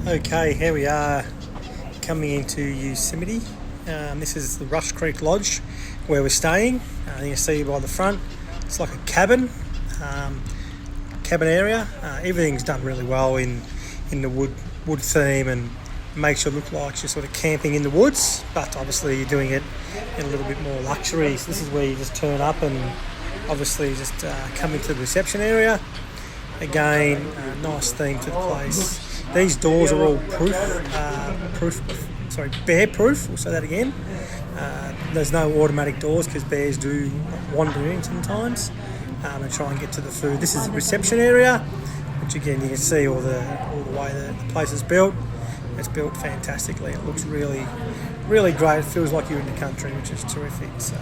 Okay, here we are coming into Yosemite. This is the Rush Creek Lodge where we're staying. You can see by the front, it's like a cabin area. Everything's done really well in the wood theme and makes you look like you're sort of camping in the woods, but obviously you're doing it in a little bit more luxury. So this is where you just turn up and obviously just come into the reception area. Again, nice theme to the place. These doors are all bear-proof. We'll say that again. There's no automatic doors because bears do wander in sometimes and try and get to the food. This is the reception area, which again you can see all the way the place is built. It's built fantastically. It looks really, really great. It feels like you're in the country, which is terrific. So,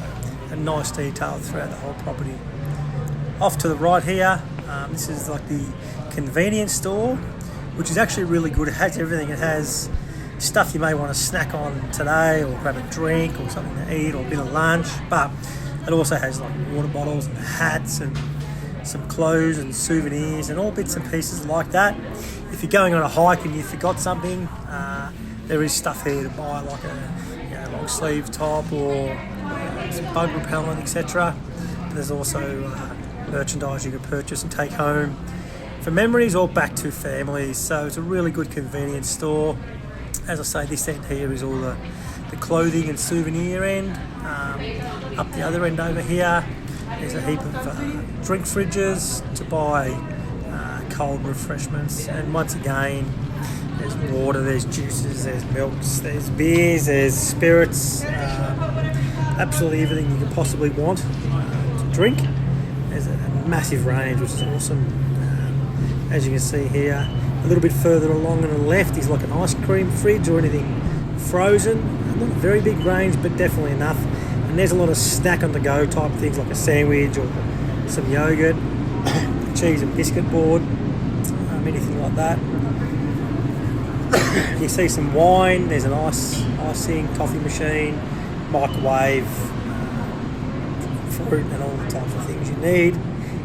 a nice detail throughout the whole property. Off to the right here, this is like the convenience store, which is actually really good. It has everything. It has stuff you may want to snack on today, or grab a drink or something to eat, or a bit of lunch. But it also has like water bottles and hats and some clothes and souvenirs and all bits and pieces like that. If you're going on a hike and you forgot something, there is stuff here to buy, like a long sleeve top or some bug repellent, etc. There's also merchandise you can purchase and take home for memories or back to families. So it's a really good convenience store. As I say, this end here is all the clothing and souvenir end. Up the other end over here, there's a heap of drink fridges to buy cold refreshments. And once again, there's water, there's juices, there's milks, there's beers, there's spirits, absolutely everything you can possibly want to drink. There's a massive range, which is awesome. As you can see here, a little bit further along on the left is like an ice cream fridge or anything frozen. Not a very big range, but definitely enough. And there's a lot of snack on the go type things like a sandwich or some yogurt, cheese and biscuit board, anything like that. You see some wine, there's an icing, coffee machine, microwave, fruit and all the types of things you need.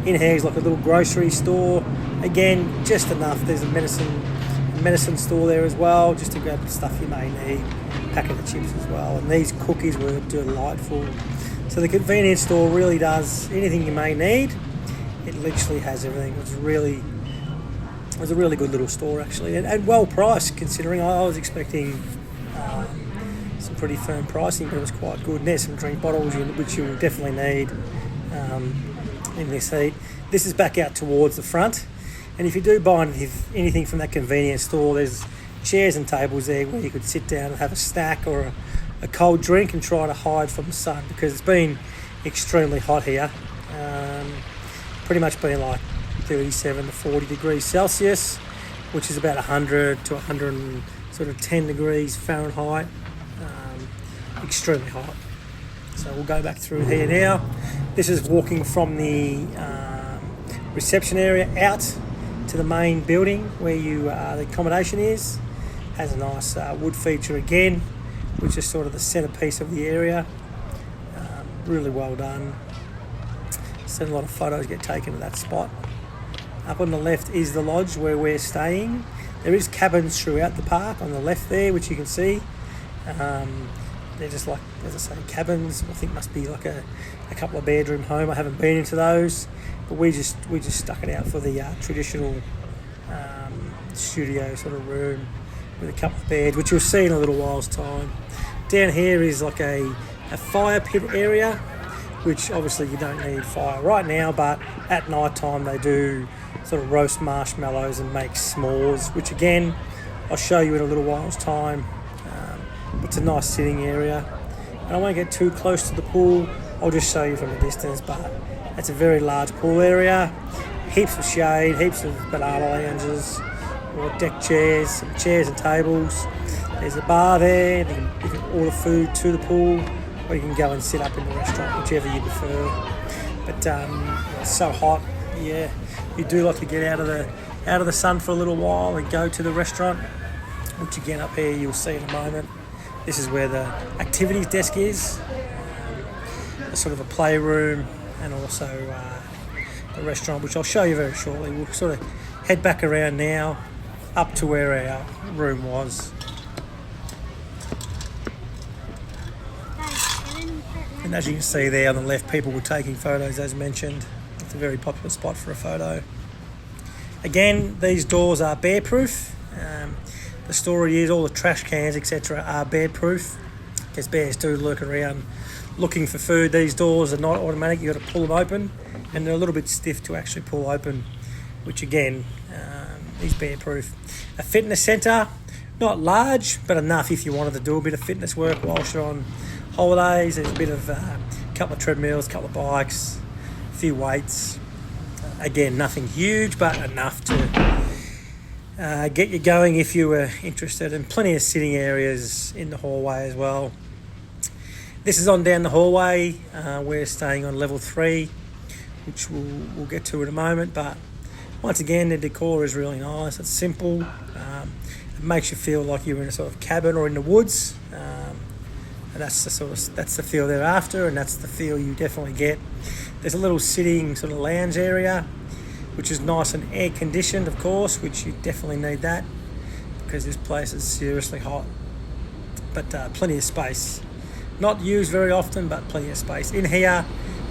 In here is like a little grocery store. Again, just enough. There's a medicine store there as well, just to grab the stuff you may need. Packet of chips as well. And these cookies were delightful. So the convenience store really does anything you may need. It literally has everything. It was a really good little store actually, and well priced considering I was expecting some pretty firm pricing, but it was quite good. And there's some drink bottles which you will definitely need in this heat. This is back out towards the front. And if you do buy anything from that convenience store, there's chairs and tables there where you could sit down and have a snack or a cold drink and try to hide from the sun, because it's been extremely hot here. Pretty much been like 37 to 40 degrees Celsius, which is about 100 to 110 degrees Fahrenheit. Extremely hot. So we'll go back through here now. This is walking from the reception area out to the main building where the accommodation is. Has a nice wood feature again, which is sort of the centerpiece of the area. Really well done. Seen a lot of photos get taken at that spot. Up on the left is the lodge where we're staying. There is cabins throughout the park on the left there, which you can see. They're just like, as I say, cabins. I think must be like a couple of bedroom home. I haven't been into those, but we just stuck it out for the traditional studio sort of room with a couple of beds, which you'll see in a little while's time. Down here is like a fire pit area, which obviously you don't need fire right now, but at night time they do sort of roast marshmallows and make s'mores, which again I'll show you in a little while's time. It's a nice sitting area, and I won't get too close to the pool. I'll just show you from a distance, but it's a very large pool area. Heaps of shade, heaps of banana lounges or deck chairs, some chairs and tables. There's a bar there. You can order food to the pool, or you can go and sit up in the restaurant, whichever you prefer. But it's so hot, yeah. You do like to get out of the sun for a little while and go to the restaurant, which again up here you'll see in a moment. This is where the activities desk is, sort of a playroom, and also the restaurant, which I'll show you very shortly. We'll sort of head back around now up to where our room was. And as you can see there on the left, people were taking photos as mentioned. It's a very popular spot for a photo. Again, these doors are bear proof. The story is all the trash cans, etc. are bear proof, because bears do lurk around looking for food. These doors are not automatic, you've got to pull them open, and they're a little bit stiff to actually pull open, which again is bear proof. A fitness centre, not large, but enough if you wanted to do a bit of fitness work whilst you're on holidays. There's a bit of couple of treadmills, couple of bikes, a few weights. Again, nothing huge, but enough to get you going if you were interested, and plenty of sitting areas in the hallway as well. This is on down the hallway. We're staying on level 3, which we'll get to in a moment, but once again, the decor is really nice. It's simple. It makes you feel like you're in a sort of cabin or in the woods, and that's the feel they're after, and that's the feel you definitely get. There's a little sitting sort of lounge area, which is nice and air conditioned, of course, which you definitely need that because this place is seriously hot. But plenty of space. Not used very often, but plenty of space. In here,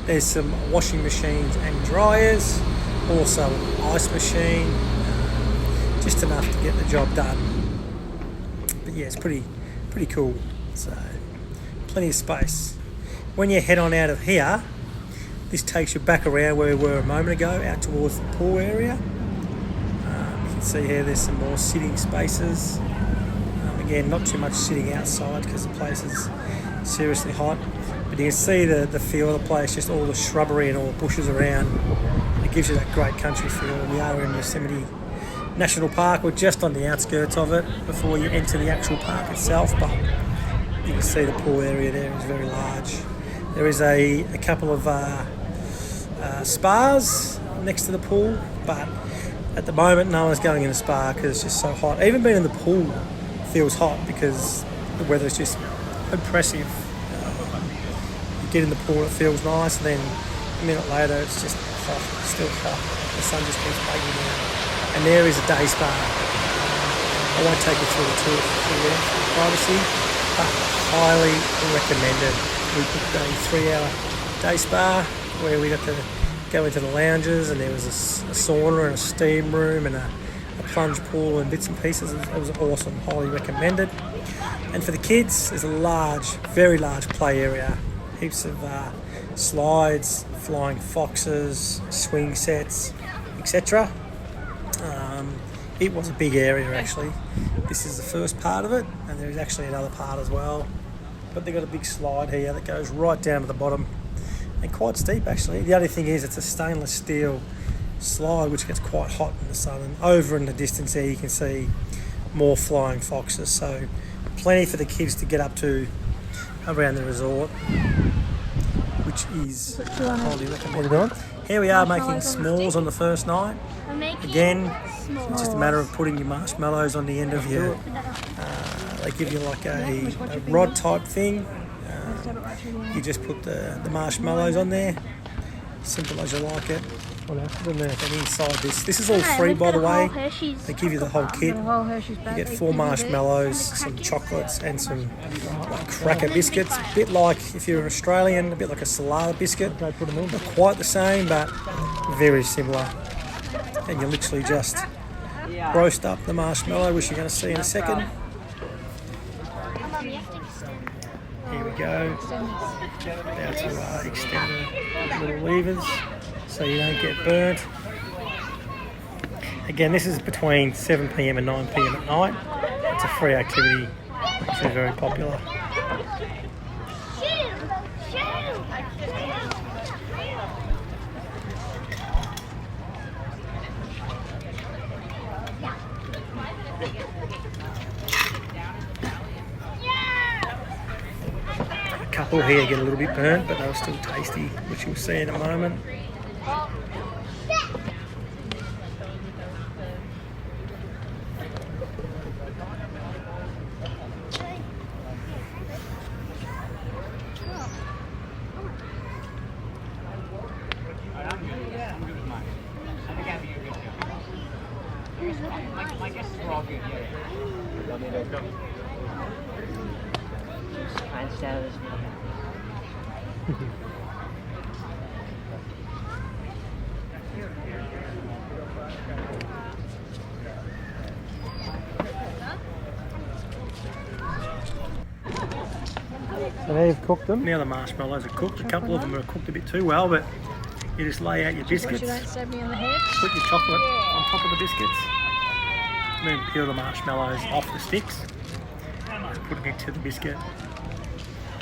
there's some washing machines and dryers, also an ice machine, just enough to get the job done. But yeah, it's pretty cool. So plenty of space. When you head on out of here, this takes you back around where we were a moment ago, out towards the pool area. You can see here there's some more sitting spaces. Again, not too much sitting outside because the place is seriously hot. But you can see the feel of the place, just all the shrubbery and all the bushes around. It gives you that great country feel. We are in Yosemite National Park. We're just on the outskirts of it before you enter the actual park itself. But you can see the pool area there is very large. There is a couple of spas next to the pool, but at the moment no one's going in a spa because it's just so hot. Even being in the pool feels hot because the weather is just oppressive. You get in the pool, it feels nice, and then a minute later it's just hot, still hot. The sun just keeps baking down. And there is a day spa. I won't take you through the tour for privacy, but highly recommended. We booked a 3-hour day spa where we got to go into the lounges, and there was a sauna and a steam room and a plunge pool and bits and pieces. It was awesome, highly recommended. And for the kids, there's a large, very large play area, heaps of slides, flying foxes, swing sets, etc. It was a big area actually. This is the first part of it, and there's actually another part as well. But they've got a big slide here that goes right down to the bottom, and quite steep actually. The only thing is it's a stainless steel slide which gets quite hot in the sun, and over in the distance there you can see more flying foxes, so plenty for the kids to get up to around the resort, which is highly recommended. Here we are making s'mores on the first night. Again, it's just a matter of putting your marshmallows on the end of your they give you like a rod type thing. You just put the marshmallows on there, simple as you like it. What else is in there? And inside this is all free, by the way. They give you the whole kit. You get 4 marshmallows, some chocolates, and some like cracker biscuits. A bit like, if you're an Australian, a bit like a salada biscuit. Not quite the same, but very similar. And you literally just roast up the marshmallow, which you're going to see in a second. Here we go. Now to extend the little levers so you don't get burnt. Again, this is between 7 p.m. and 9 p.m. at night. It's a free activity, which is very popular. A couple here get a little bit burnt, but they're still tasty, which you'll see in a moment. So now you've cooked them. Now the marshmallows are cooked. A couple of them are cooked a bit too well, but you just lay out your biscuits. You don't stab me in the head. Put your chocolate on top of the biscuits. And then peel the marshmallows off the sticks. Put them into the biscuit.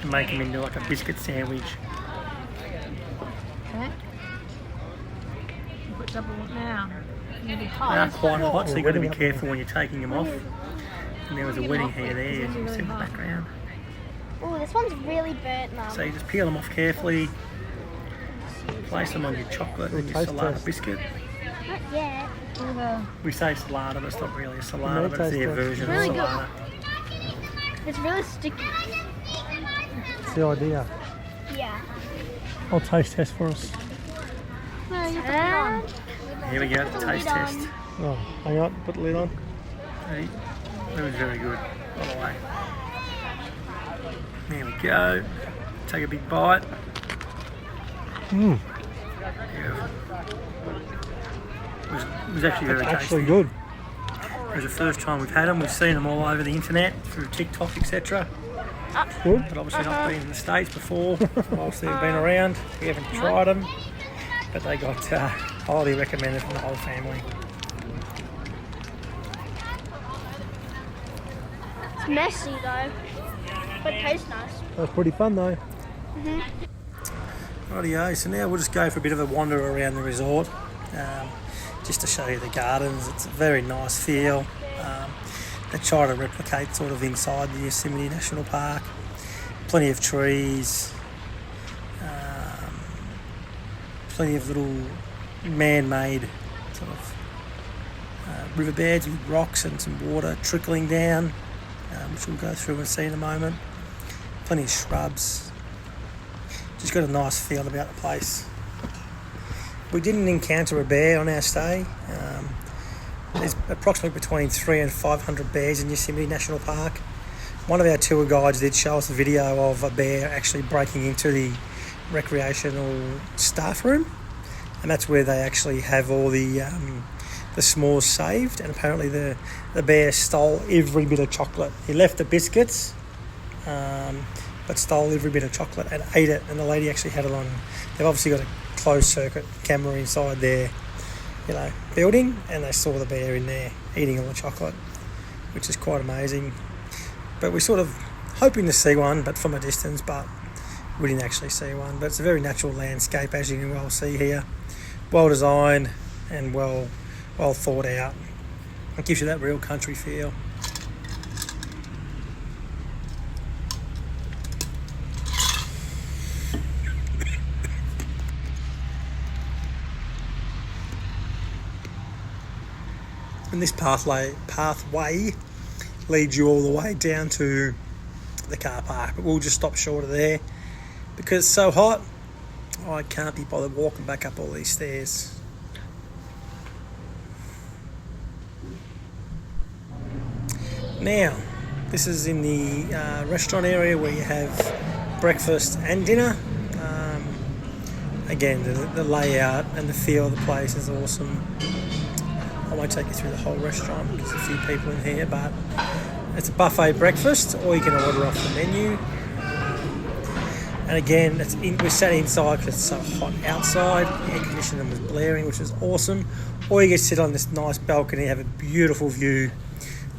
And make them into like a biscuit sandwich. Okay. You put double now. You'll be They hot. are quite hot, so you've got to be careful when you're taking them off. And there was a wedding hair there, as you can see in the background. Oh, this one's really burnt, Mum. So you just peel them off carefully. Place them on your chocolate and your salada biscuit. Not yet. We say salada, but it's not really a salada, but it's their version Really of good. salada. It's really sticky. That's the idea. Yeah. I'll taste test for us. No, you put it on. Here we go, the taste test. Oh, hang on, put the lid on. Hey, that was very good, by the way. There we go. Take a big bite. Mmm, Beautiful. It was actually very tasty. actually good. It was the first time we've had them. We've seen them all over the internet, through TikTok, etc. Good. But obviously not been in the States before, whilst they've been around. We haven't tried them, but they got highly recommended from the whole family. It's messy though, but it tastes nice. That's pretty fun though. Rightio, so now we'll just go for a bit of a wander around the resort, just to show you the gardens. It's a very nice feel. They try to replicate sort of inside the Yosemite National Park. Plenty of trees, plenty of little man-made sort of riverbeds with rocks and some water trickling down, which we'll go through and see in a moment. Plenty of shrubs. Just got a nice feel about the place. We didn't encounter a bear on our stay. There's approximately between 300 and 500 bears in Yosemite National Park. One of our tour guides did show us a video of a bear actually breaking into the recreational staff room, and that's where they actually have all the s'mores saved. And apparently the bear stole every bit of chocolate. He left the biscuits, but stole every bit of chocolate and ate it. And the lady actually had it on. They've obviously got a closed circuit camera inside their, building, and they saw the bear in there eating all the chocolate, which is quite amazing. But we're sort of hoping to see one, but from a distance, but we didn't actually see one. But it's a very natural landscape, as you can well see here. Well designed and well thought out. It gives you that real country feel. And this pathway leads you all the way down to the car park, but we'll just stop short of there because it's so hot. I can't be bothered walking back up all these stairs. Now, this is in the restaurant area where you have breakfast and dinner. Again, the layout and the feel of the place is awesome. I won't take you through the whole restaurant because there's a few people in here, but it's a buffet breakfast, or you can order off the menu. And again, we're sat inside because it's so hot outside. The air conditioning was blaring, which is awesome. Or you can sit on this nice balcony and have a beautiful view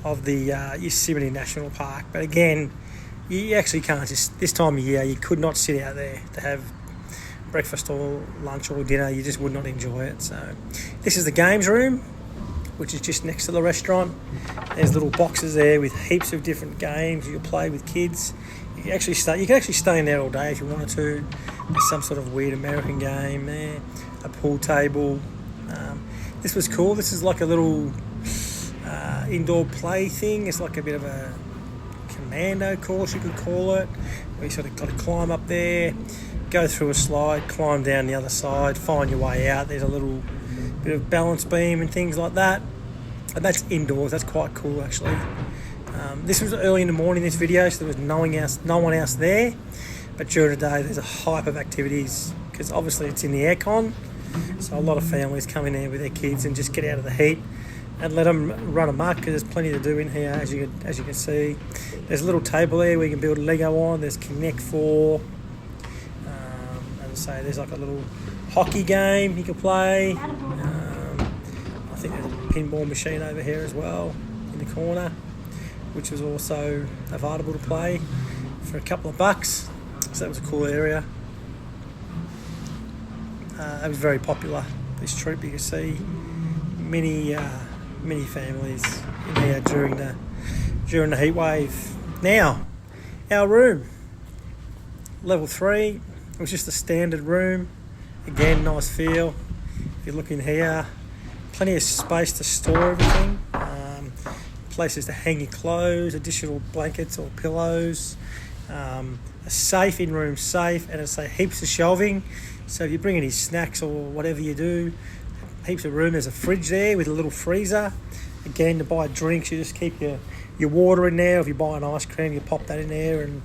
of the Yosemite National Park. But again, you actually can't just, this time of year, you could not sit out there to have breakfast or lunch or dinner. You just would not enjoy it. So this is the games room, which is just next to the restaurant. There's little boxes there with heaps of different games you can play with kids. You can actually stay in there all day if you wanted to. There's some sort of weird American game there, a pool table. This was cool. This is like a little indoor play thing. It's like a bit of a commando course, you could call it, where you sort of got to climb up there, go through a slide, climb down the other side, find your way out. There's a little bit of balance beam and things like that. And that's indoors. That's quite cool, actually. This was early in the morning, this video, so there was no one else there. But during the day, there's a hype of activities because obviously it's in the aircon. So a lot of families come in there with their kids and just get out of the heat and let them run amok because there's plenty to do in here, as you can see. There's a little table there where you can build a Lego on. There's Connect 4. As I say, there's like a little hockey game you can play. I think there's a pinball machine over here as well in the corner, which was also available to play for a couple of bucks. So that was a cool area. It was very popular, this trip. You can see many families in here during the heat wave. Now, our room, level 3. It was just a standard room. Again, nice feel. If you look in here, plenty of space to store everything. Places to hang your clothes, additional blankets or pillows. A safe in-room safe, and it's heaps of shelving. So if you bring any snacks or whatever you do, heaps of room. There's a fridge there with a little freezer. Again, to buy drinks, you just keep your water in there. If you buy an ice cream, you pop that in there, and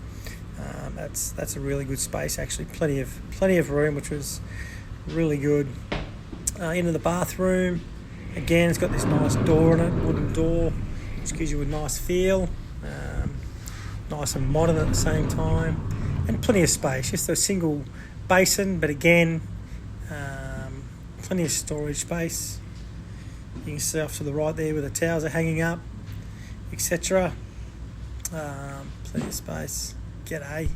that's a really good space actually. Plenty of room, which was really good. Into the bathroom. Again, it's got this nice door on it, wooden door, which gives you a nice feel. Nice and modern at the same time, and plenty of space. Just a single basin, but again, plenty of storage space. You can see off to the right there where the towels are hanging up, etc. Plenty of space. G'day.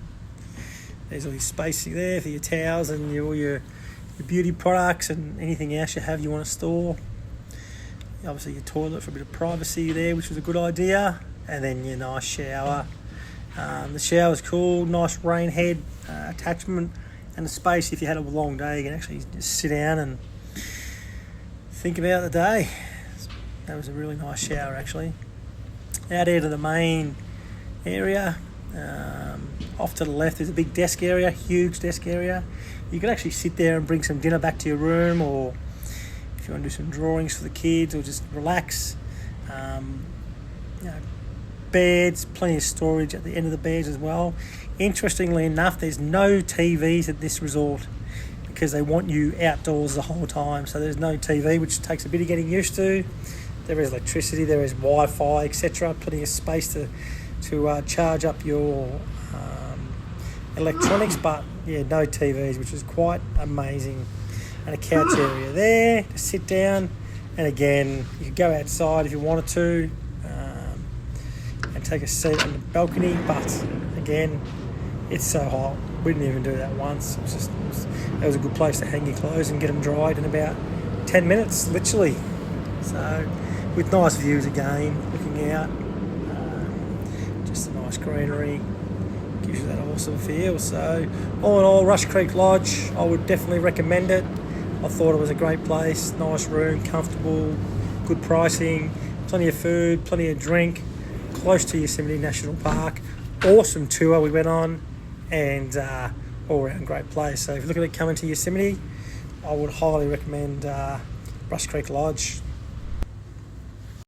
There's all your spacing there for your towels and all your beauty products and anything else you want to store. Obviously your toilet for a bit of privacy there, which was a good idea. And then your nice shower. The shower's cool, nice rain head attachment, and the space. If you had a long day, you can actually just sit down and think about the day. That was a really nice shower actually. Out here to the main area. Off to the left there's a big desk area, huge desk area. You could actually sit there and bring some dinner back to your room, or if you want to do some drawings for the kids or just relax. Beds, plenty of storage at the end of the beds as well. Interestingly enough, there's no TVs at this resort because they want you outdoors the whole time. So there's no TV, which takes a bit of getting used to. There is electricity, there is Wi-Fi, etc. Plenty of space to charge up your electronics, but yeah, no TVs, which is quite amazing. And a couch area there to sit down. And again, you could go outside if you wanted to. And take a seat on the balcony, but again, it's so hot. We didn't even do that once. It was a good place to hang your clothes and get them dried in about 10 minutes, literally. So, with nice views again, looking out, just a nice greenery, gives you that awesome feel. So, all in all, Rush Creek Lodge, I would definitely recommend it. I thought it was a great place, nice room, comfortable, good pricing, plenty of food, plenty of drink. Close to Yosemite National Park. Awesome tour we went on, and all around great place. So if you're looking at coming to Yosemite, I would highly recommend Rush Creek Lodge.